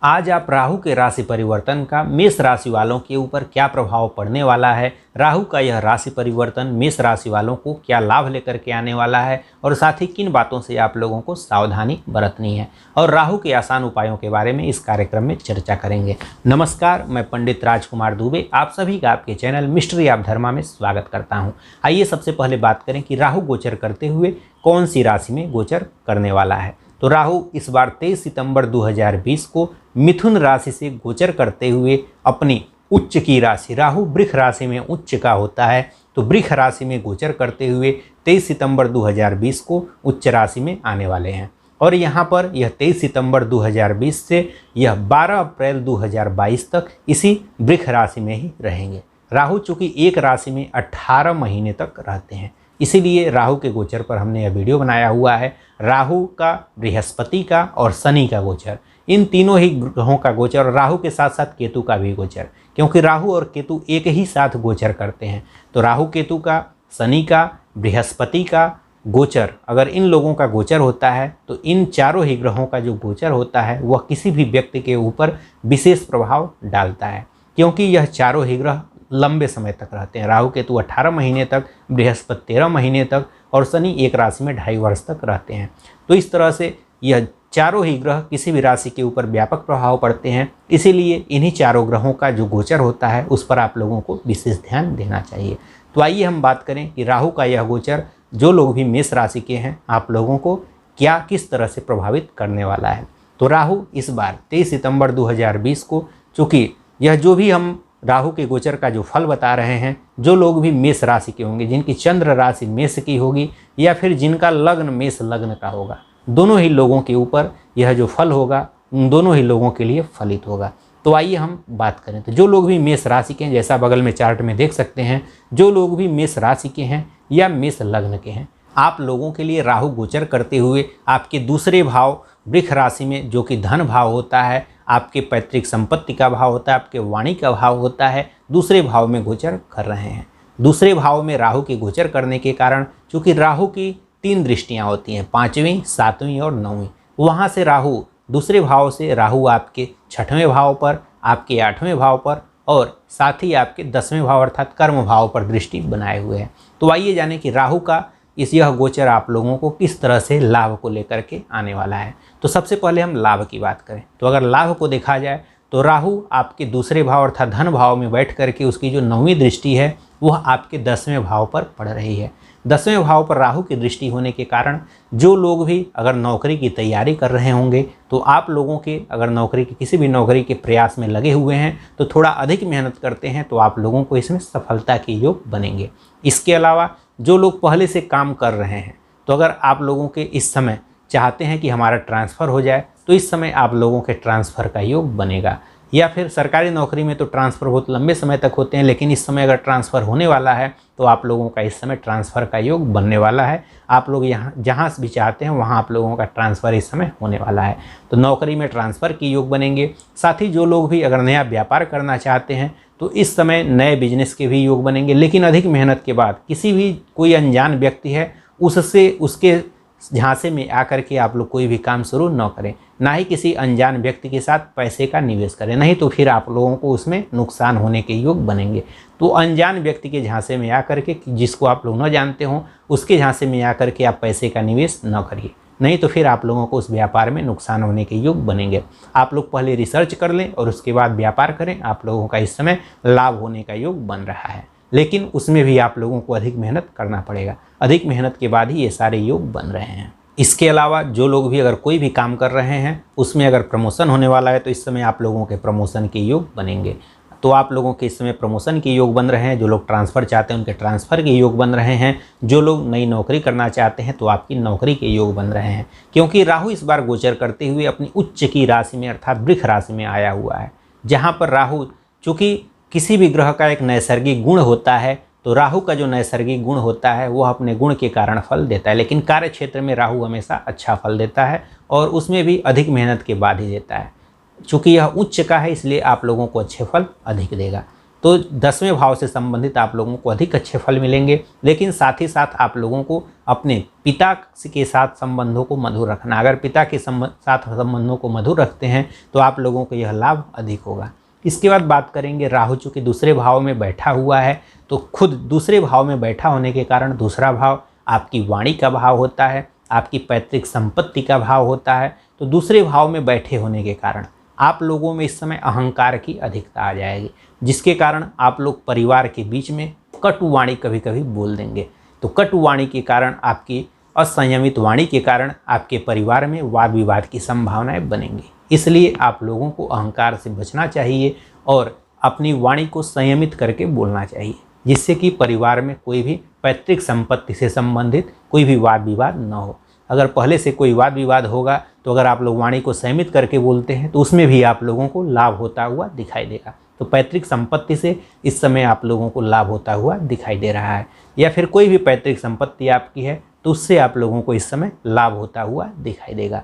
आज आप राहु के राशि परिवर्तन का मेष राशि वालों के ऊपर क्या प्रभाव पड़ने वाला है, राहु का यह राशि परिवर्तन मेष राशि वालों को क्या लाभ लेकर के आने वाला है और साथ ही किन बातों से आप लोगों को सावधानी बरतनी है और राहु के आसान उपायों के बारे में इस कार्यक्रम में चर्चा करेंगे। नमस्कार, मैं पंडित राजकुमार दुबे आप सभी का आपके चैनल मिस्ट्री ऑफ धर्मा में स्वागत करता हूँ। आइए सबसे पहले बात करें कि राहु गोचर करते हुए कौन सी राशि में गोचर करने वाला है। तो राहु इस बार 23 सितंबर 2020 को मिथुन राशि से गोचर करते हुए अपनी उच्च की राशि, राहु वृष राशि में उच्च का होता है, तो वृष राशि में गोचर करते हुए 23 सितंबर 2020 को उच्च राशि में आने वाले हैं। और यहाँ पर यह 23 सितंबर 2020 से यह 12 अप्रैल 2022 तक इसी वृष राशि में ही रहेंगे। राहु चूँकि एक राशि में 18 महीने तक रहते हैं, इसीलिए राहु के गोचर पर हमने यह वीडियो बनाया हुआ है। राहु का, बृहस्पति का और शनि का गोचर, इन तीनों ही ग्रहों का गोचर, राहु के साथ साथ केतु का भी गोचर, क्योंकि राहु और केतु एक ही साथ गोचर करते हैं। तो राहु केतु का, शनि का, बृहस्पति का गोचर अगर इन लोगों का गोचर होता है तो इन चारों ही ग्रहों का जो गोचर होता है वह किसी भी व्यक्ति के ऊपर विशेष प्रभाव डालता है, क्योंकि यह चारों ही ग्रह लंबे समय तक रहते हैं। राहु केतु 18 महीने तक, बृहस्पति 13 महीने तक और शनि एक राशि में 2.5 वर्ष तक रहते हैं। तो इस तरह से यह चारों ही ग्रह किसी भी राशि के ऊपर व्यापक प्रभाव पड़ते हैं, इसीलिए इन्हीं चारों ग्रहों का जो गोचर होता है उस पर आप लोगों को विशेष ध्यान देना चाहिए। तो आइए हम बात करें कि राहु का यह गोचर जो लोग भी मेष राशि के हैं आप लोगों को क्या किस तरह से प्रभावित करने वाला है। तो राहु इस बार 23 सितंबर 2020 को, चूँकि यह जो भी हम राहु के गोचर का जो फल बता रहे हैं, जो लोग भी मेष राशि के होंगे, जिनकी चंद्र राशि मेष की होगी या फिर जिनका लग्न मेष लग्न का होगा, दोनों ही लोगों के ऊपर यह जो फल होगा उन दोनों ही लोगों के लिए फलित होगा। तो आइए हम बात करें। तो जो लोग भी मेष राशि के हैं, जैसा बगल में चार्ट में देख सकते हैं, जो लोग भी मेष राशि के हैं या मेष लग्न के हैं, आप लोगों के लिए राहु गोचर करते हुए आपके दूसरे भाव वृष राशि में, जो कि धन भाव होता है, आपके पैतृक संपत्ति का भाव होता है, आपके वाणी का भाव होता है, दूसरे भाव में गोचर कर रहे हैं। दूसरे भाव में राहु के गोचर करने के कारण, चूँकि राहु की 3 दृष्टियाँ होती हैं, 5वीं, 7वीं और 9वीं, वहाँ से राहु दूसरे भाव से राहु आपके 6वें भाव पर, आपके 8वें भाव पर और साथ ही आपके 10वें भाव अर्थात कर्म भाव पर दृष्टि बनाए हुए हैं। तो आइए जानें कि राहु का यह गोचर आप लोगों को किस तरह से लाभ को लेकर के आने वाला है। तो सबसे पहले हम लाभ की बात करें तो अगर लाभ को देखा जाए तो राहु आपके दूसरे भाव अर्थात धन भाव में बैठ करके उसकी जो 9वीं दृष्टि है वह आपके 10वें भाव पर पड़ रही है। 10वें भाव पर राहु की दृष्टि होने के कारण जो लोग भी अगर नौकरी की तैयारी कर रहे होंगे तो आप लोगों के अगर नौकरी की किसी भी नौकरी के प्रयास में लगे हुए हैं तो थोड़ा अधिक मेहनत करते हैं तो आप लोगों को इसमें सफलता के योग बनेंगे। इसके अलावा जो लोग पहले से काम कर रहे हैं तो अगर आप लोगों के इस समय चाहते हैं कि हमारा ट्रांसफ़र हो जाए तो इस समय आप लोगों के ट्रांसफ़र का योग बनेगा। या फिर सरकारी नौकरी में तो ट्रांसफ़र बहुत लंबे समय तक होते हैं, लेकिन इस समय अगर ट्रांसफ़र होने वाला है तो आप लोगों का इस समय ट्रांसफ़र का योग बनने वाला है। आप लोग यहाँ जहाँ भी चाहते हैं वहाँ आप लोगों का ट्रांसफ़र इस समय होने वाला है। तो नौकरी में ट्रांसफ़र के योग बनेंगे। साथ ही जो लोग भी अगर नया व्यापार करना चाहते हैं तो इस समय नए बिजनेस के भी योग बनेंगे, लेकिन अधिक मेहनत के बाद किसी भी कोई अनजान व्यक्ति है उससे उसके झांसे में आकर के आप लोग कोई भी काम शुरू न करें, ना ही किसी अनजान व्यक्ति के साथ पैसे का निवेश करें, नहीं तो फिर आप लोगों को उसमें नुकसान होने के योग बनेंगे। तो अनजान व्यक्ति के झांसे में आकर के, जिसको आप लोग न जानते हों, उसके झांसे में आकर के आप पैसे का निवेश न करिए, नहीं तो फिर आप लोगों को उस व्यापार में नुकसान होने के योग बनेंगे। आप लोग पहले रिसर्च कर लें और उसके बाद व्यापार करें। आप लोगों का इस समय लाभ होने का योग बन रहा है, लेकिन उसमें भी आप लोगों को अधिक मेहनत करना पड़ेगा। अधिक मेहनत के बाद ही ये सारे योग बन रहे हैं। इसके अलावा जो लोग भी अगर कोई भी काम कर रहे हैं उसमें अगर प्रमोशन होने वाला है तो इस समय आप लोगों के प्रमोशन के योग बनेंगे। तो आप लोगों के इस समय प्रमोशन के योग बन रहे हैं। जो लोग ट्रांसफ़र चाहते हैं उनके ट्रांसफ़र के योग बन रहे हैं। जो लोग नई नौकरी करना चाहते हैं तो आपकी नौकरी के योग बन रहे हैं, क्योंकि राहु इस बार गोचर करते हुए अपनी उच्च की राशि में अर्थात वृष राशि में आया हुआ है, जहाँ पर राहु, चूँकि किसी भी ग्रह का एक नैसर्गिक गुण होता है, तो राहु का जो नैसर्गिक गुण होता है वह अपने गुण के कारण फल देता है, लेकिन कार्य क्षेत्र में राहु हमेशा अच्छा फल देता है और उसमें भी अधिक मेहनत के बाद ही देता है। चूँकि यह उच्च का है इसलिए आप लोगों को अच्छे फल अधिक देगा। तो 10वें भाव से संबंधित आप लोगों को अधिक अच्छे फल मिलेंगे। लेकिन साथ ही साथ आप लोगों को अपने पिता के साथ संबंधों को मधुर रखना। अगर पिता के साथ संबंधों को मधुर रखते हैं तो आप लोगों को यह लाभ अधिक होगा। इसके बाद बात करेंगे, राहु चूँकि दूसरे भाव में बैठा हुआ है तो खुद दूसरे भाव में बैठा होने के कारण दूसरा भाव आपकी वाणी का भाव होता है, आपकी पैतृक संपत्ति का भाव होता है। तो दूसरे भाव में बैठे होने के कारण आप लोगों में इस समय अहंकार की अधिकता आ जाएगी, जिसके कारण आप लोग परिवार के बीच में कटु वाणी कभी कभी बोल देंगे। तो कटु वाणी के कारण, आपकी असंयमित वाणी के कारण आपके परिवार में वाद विवाद की संभावनाएं बनेंगी। इसलिए आप लोगों को अहंकार से बचना चाहिए और अपनी वाणी को संयमित करके बोलना चाहिए, जिससे कि परिवार में कोई भी पैतृक संपत्ति से संबंधित कोई भी वाद विवाद न हो। अगर पहले से कोई वाद विवाद होगा तो अगर आप लोग वाणी को संयमित करके बोलते हैं तो उसमें भी आप लोगों को लाभ होता हुआ दिखाई देगा। तो पैतृक संपत्ति से इस समय आप लोगों को लाभ होता हुआ दिखाई दे रहा है, या फिर कोई भी पैतृक संपत्ति आपकी है तो उससे आप लोगों को इस समय लाभ होता हुआ दिखाई देगा।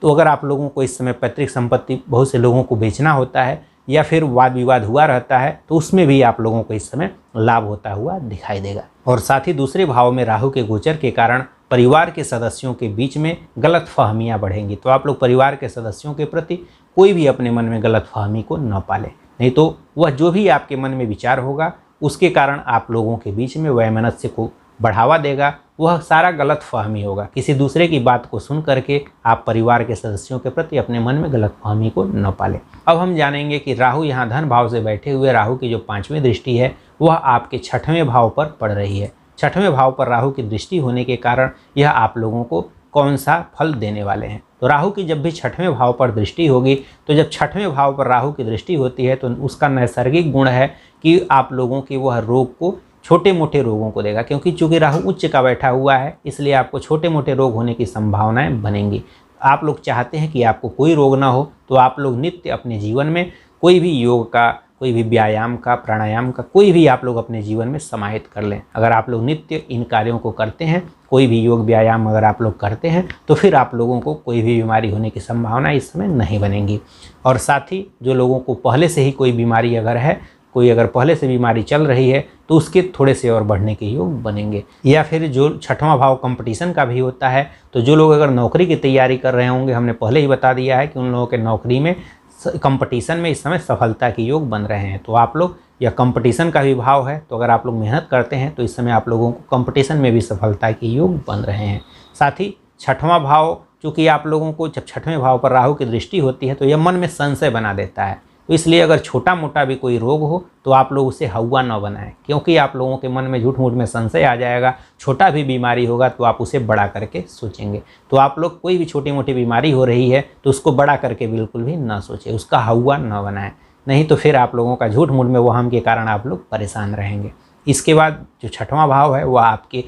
तो अगर आप लोगों को इस समय पैतृक संपत्ति बहुत से लोगों को बेचना होता है या फिर वाद विवाद हुआ रहता है तो उसमें भी आप लोगों को इस समय लाभ होता हुआ दिखाई देगा। और साथ ही दूसरे भाव में राहु के गोचर के कारण परिवार के सदस्यों के बीच में गलत फहमियाँ बढ़ेंगी। तो आप लोग परिवार के सदस्यों के प्रति कोई भी अपने मन में गलत फहमी को न पालें, नहीं तो वह जो भी आपके मन में विचार होगा उसके कारण आप लोगों के बीच में वैमनस्य को बढ़ावा देगा। वह सारा गलत फहमी होगा। किसी दूसरे की बात को सुन करके आप परिवार के सदस्यों के प्रति अपने मन में गलत फहमी को न पालें। अब हम जानेंगे कि राहु यहाँ धन भाव से बैठे हुए राहु की जो 5वीं दृष्टि है वह आपके 6वें भाव पर पड़ रही है। 6वें भाव पर राहु की दृष्टि होने के कारण यह आप लोगों को कौन सा फल देने वाले हैं। तो राहु की जब भी 6वें भाव पर दृष्टि होगी, तो जब 6वें भाव पर राहु की दृष्टि होती है तो उसका नैसर्गिक गुण है कि आप लोगों के वह रोग को, छोटे मोटे रोगों को देगा। क्योंकि चूँकि राहु उच्च का बैठा हुआ है इसलिए आपको छोटे मोटे रोग होने की संभावनाएं बनेंगी। आप लोग चाहते हैं कि आपको कोई रोग ना हो, तो आप लोग नित्य अपने जीवन में कोई भी योग का, कोई भी व्यायाम का, प्राणायाम का कोई भी आप लोग अपने जीवन में समाहित कर लें। अगर आप लोग नित्य इन कार्यों को करते हैं, कोई भी योग व्यायाम अगर आप लोग करते हैं तो फिर आप लोगों को कोई भी बीमारी होने की संभावना इस समय नहीं बनेगी। और साथ ही जो लोगों को पहले से ही कोई बीमारी अगर है, कोई अगर पहले से बीमारी चल रही है तो उसके थोड़े से और बढ़ने के योग बनेंगे। या फिर जो 6वां भाव कंपटीशन का भी होता है, तो जो लोग अगर नौकरी की तैयारी कर रहे होंगे, हमने पहले ही बता दिया है कि उन लोगों के नौकरी में, कंपटीशन में इस समय सफलता के योग बन रहे हैं। तो आप लोग, यह कंपटीशन का भी भाव है, तो अगर आप लोग मेहनत करते हैं तो इस समय आप लोगों को कंपटीशन में भी सफलता के योग बन रहे हैं। साथ ही 6वां भाव, चूँकि आप लोगों को जब 6वें भाव पर राहु की दृष्टि होती है तो यह मन में संशय बना देता है। तो इसलिए अगर छोटा मोटा भी कोई रोग हो तो आप लोग उसे हवा न बनाएं, क्योंकि आप लोगों के मन में झूठ मूठ में संशय आ जाएगा। छोटा भी बीमारी होगा तो आप उसे बड़ा करके सोचेंगे। तो आप लोग कोई भी छोटी मोटी बीमारी हो रही है तो उसको बड़ा करके बिल्कुल भी ना सोचें, उसका हवा न बनाएं, नहीं तो फिर आप लोगों का झूठ मूठ में वहम के कारण आप लोग परेशान रहेंगे। इसके बाद जो 6वां भाव है वह आपके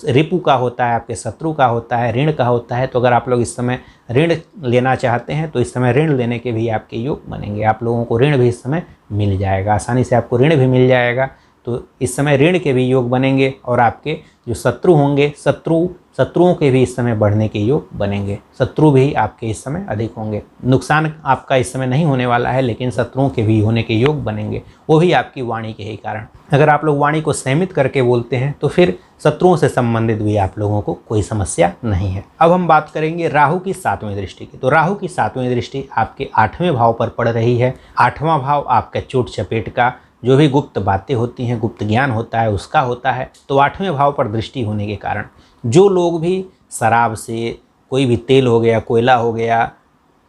रिपु का होता है, आपके शत्रु का होता है, ऋण का होता है। तो अगर आप लोग इस समय ऋण लेना चाहते हैं तो इस समय ऋण लेने के भी आपके योग बनेंगे। आप लोगों को ऋण भी इस समय मिल जाएगा, आसानी से आपको ऋण भी मिल जाएगा। तो इस समय ऋण के भी योग बनेंगे और आपके जो शत्रु होंगे, शत्रुओं के भी इस समय बढ़ने के योग बनेंगे। शत्रु भी आपके इस समय अधिक होंगे। नुकसान आपका इस समय नहीं होने वाला है, लेकिन शत्रुओं के भी होने के योग बनेंगे, वो भी आपकी वाणी के ही कारण। अगर आप लोग वाणी को संयमित करके बोलते हैं तो फिर शत्रुओं से संबंधित भी आप लोगों को कोई समस्या नहीं है। अब हम बात करेंगे राहु की 7वीं दृष्टि की। तो राहु की 7वीं दृष्टि आपके 8वें भाव पर पड़ रही है। 8वां भाव आपका चोट चपेट का, जो भी गुप्त बातें होती हैं, गुप्त ज्ञान होता है, उसका होता है। तो 8वें भाव पर दृष्टि होने के कारण जो लोग भी शराब से, कोई भी तेल हो गया, कोयला हो गया,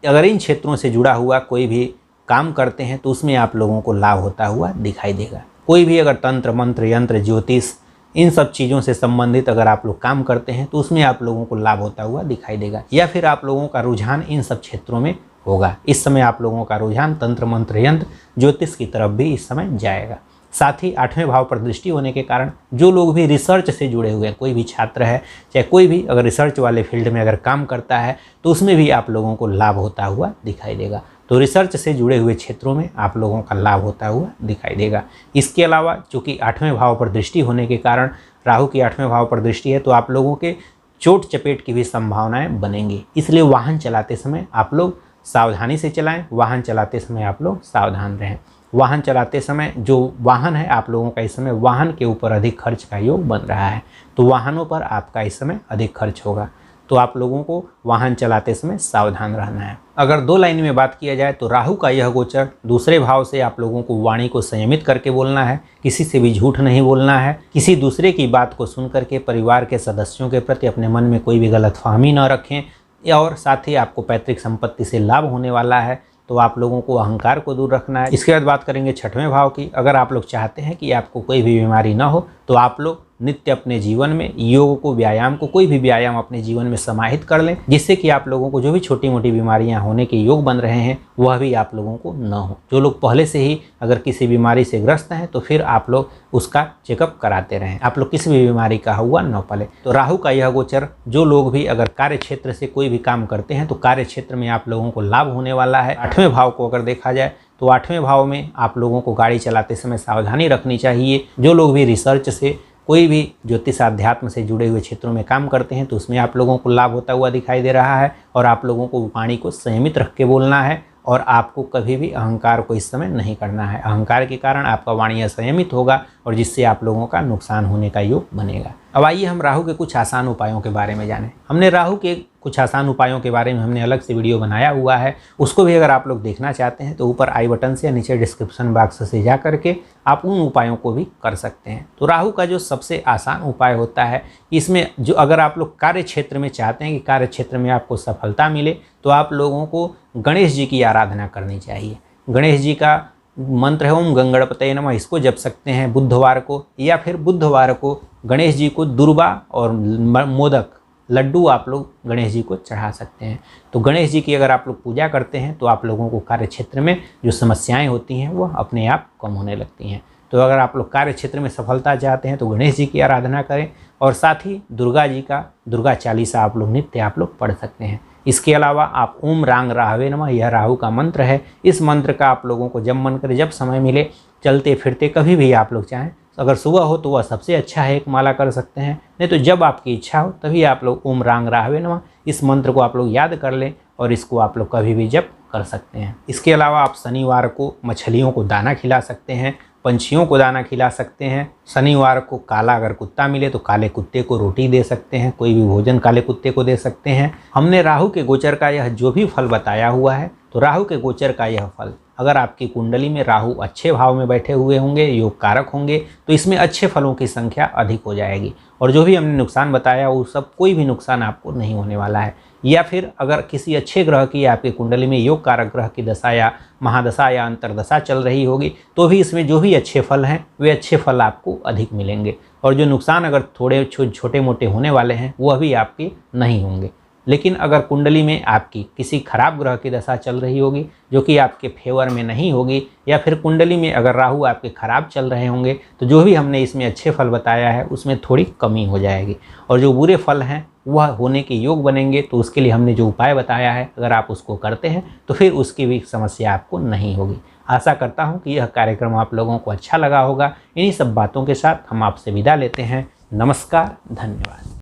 अगर इन क्षेत्रों से जुड़ा हुआ कोई भी काम करते हैं तो उसमें आप लोगों को लाभ होता हुआ दिखाई देगा। कोई भी अगर तंत्र मंत्र, यंत्र, ज्योतिष, इन सब चीज़ों से संबंधित अगर आप लोग काम करते हैं तो उसमें आप लोगों को लाभ होता हुआ दिखाई देगा। या फिर आप लोगों का रुझान इन सब क्षेत्रों में होगा। इस समय आप लोगों का रुझान तंत्र मंत्र, यंत्र, ज्योतिष की तरफ भी इस समय जाएगा। साथ ही 8वें भाव पर दृष्टि होने के कारण जो लोग भी रिसर्च से जुड़े हुए हैं, कोई भी छात्र है, चाहे कोई भी अगर रिसर्च वाले फील्ड में अगर काम करता है तो उसमें भी आप लोगों को लाभ होता हुआ दिखाई देगा। तो रिसर्च से जुड़े हुए क्षेत्रों में आप लोगों का लाभ होता हुआ दिखाई देगा। इसके अलावा चूँकि 8वें भाव पर दृष्टि होने के कारण, राहु की 8वें भाव पर दृष्टि है, तो आप लोगों के चोट चपेट की भी संभावनाएं बनेंगी। इसलिए वाहन चलाते समय आप लोग सावधानी से चलाएं। वाहन चलाते समय आप लोग सावधान रहें। वाहन चलाते समय जो वाहन है आप लोगों का इस समय वाहन के ऊपर अधिक खर्च का योग बन रहा है, तो वाहनों पर आपका इस समय अधिक खर्च होगा, तो आप लोगों को वाहन चलाते समय सावधान रहना है। अगर 2 लाइन में बात किया जाए तो राहु का यह गोचर दूसरे भाव से आप लोगों को वाणी को संयमित करके बोलना है, किसी से भी झूठ नहीं बोलना है, किसी दूसरे की बात को सुन करके परिवार के सदस्यों के प्रति अपने मन में कोई भी गलतफहमी न रखें, और साथ ही आपको पैतृक संपत्ति से लाभ होने वाला है, तो आप लोगों को अहंकार को दूर रखना है। इसके बाद बात करेंगे 6वें भाव की। अगर आप लोग चाहते हैं कि आपको कोई भी बीमारी ना हो तो आप लोग नित्य अपने जीवन में योग को, व्यायाम को, कोई भी व्यायाम अपने जीवन में समाहित कर लें, जिससे कि आप लोगों को जो भी छोटी मोटी बीमारियां होने के योग बन रहे हैं वह भी आप लोगों को न हो। जो लोग पहले से ही अगर किसी बीमारी से ग्रस्त हैं तो फिर आप लोग उसका चेकअप कराते रहें, आप लोग किसी भी बीमारी का हुआ न पले। तो राहु का यह गोचर, जो लोग भी अगर कार्य क्षेत्र से कोई भी काम करते हैं तो कार्य क्षेत्र में आप लोगों को लाभ होने वाला है। 8वें भाव को अगर देखा जाए तो 8वें भाव में आप लोगों को गाड़ी चलाते समय सावधानी रखनी चाहिए। जो लोग भी रिसर्च से, कोई भी ज्योतिष अध्यात्म से जुड़े हुए क्षेत्रों में काम करते हैं तो उसमें आप लोगों को लाभ होता हुआ दिखाई दे रहा है, और आप लोगों को वाणी को संयमित रख के बोलना है, और आपको कभी भी अहंकार को इस समय नहीं करना है। अहंकार के कारण आपका वाणी असंयमित होगा और जिससे आप लोगों का नुकसान होने का योग बनेगा। अब आइए हम राहु के कुछ आसान उपायों के बारे में जानें। हमने राहु के कुछ आसान उपायों के बारे में हमने अलग से वीडियो बनाया हुआ है, उसको भी अगर आप लोग देखना चाहते हैं तो ऊपर आई बटन से या नीचे डिस्क्रिप्शन बॉक्स से जा करके आप उन उपायों को भी कर सकते हैं। तो राहु का जो सबसे आसान उपाय होता है, इसमें जो अगर आप लोग कार्य क्षेत्र में चाहते हैं कि कार्य क्षेत्र में आपको सफलता मिले तो आप लोगों को गणेश जी की आराधना करनी चाहिए। गणेश जी का मंत्र है ओम गंगणपतये नमः, इसको जप सकते हैं बुधवार को, या फिर बुधवार को गणेश जी को दुर्वा और मोदक लड्डू आप लोग गणेश जी को चढ़ा सकते हैं। तो गणेश जी की अगर आप लोग पूजा करते हैं तो आप लोगों को कार्य क्षेत्र में जो समस्याएं होती हैं वो अपने आप कम होने लगती हैं। तो अगर आप लोग कार्य क्षेत्र में सफलता चाहते हैं तो गणेश जी की आराधना करें, और साथ ही दुर्गा जी का दुर्गा चालीसा आप लोग नित्य आप लोग पढ़ सकते हैं। इसके अलावा आप ओम रांग राहवे नमः, यह राहु का मंत्र है, इस मंत्र का आप लोगों को जब मन करे, जब समय मिले, चलते फिरते कभी भी आप लोग चाहें, अगर सुबह हो तो वह सबसे अच्छा है, एक माला कर सकते हैं, नहीं तो जब आपकी इच्छा हो तभी आप लोग ओम रांग राहवे नमः इस मंत्र को आप लोग याद कर लें और इसको आप लोग कभी भी जप कर सकते हैं। इसके अलावा आप शनिवार को मछलियों को दाना खिला सकते हैं, पंछियों को दाना खिला सकते हैं। शनिवार को काला अगर कुत्ता मिले तो काले कुत्ते को रोटी दे सकते हैं, कोई भी भोजन काले कुत्ते को दे सकते हैं। हमने राहु के गोचर का यह जो भी फल बताया हुआ है, तो राहु के गोचर का यह फल, अगर आपकी कुंडली में राहु अच्छे भाव में बैठे हुए होंगे, योग कारक होंगे, तो इसमें अच्छे फलों की संख्या अधिक हो जाएगी, और जो भी हमने नुकसान बताया वो सब कोई भी नुकसान आपको नहीं होने वाला है। या फिर अगर किसी अच्छे ग्रह की आपकी कुंडली में योग कारक ग्रह की दशा या महादशा या अंतरदशा चल रही होगी तो भी इसमें जो भी अच्छे फल हैं वे अच्छे फल आपको अधिक मिलेंगे, और जो नुकसान अगर थोड़े छोटे मोटे होने वाले हैं वह भी आपके नहीं होंगे। लेकिन अगर कुंडली में आपकी किसी खराब ग्रह की दशा चल रही होगी जो कि आपके फेवर में नहीं होगी, या फिर कुंडली में अगर राहु आपके खराब चल रहे होंगे, तो जो भी हमने इसमें अच्छे फल बताया है उसमें थोड़ी कमी हो जाएगी, और जो बुरे फल हैं वह होने के योग बनेंगे। तो उसके लिए हमने जो उपाय बताया है अगर आप उसको करते हैं तो फिर उसकी भी समस्या आपको नहीं होगी। आशा करता हूँ कि यह कार्यक्रम आप लोगों को अच्छा लगा होगा। इन्हीं सब बातों के साथ हम आपसे विदा लेते हैं। नमस्कार, धन्यवाद।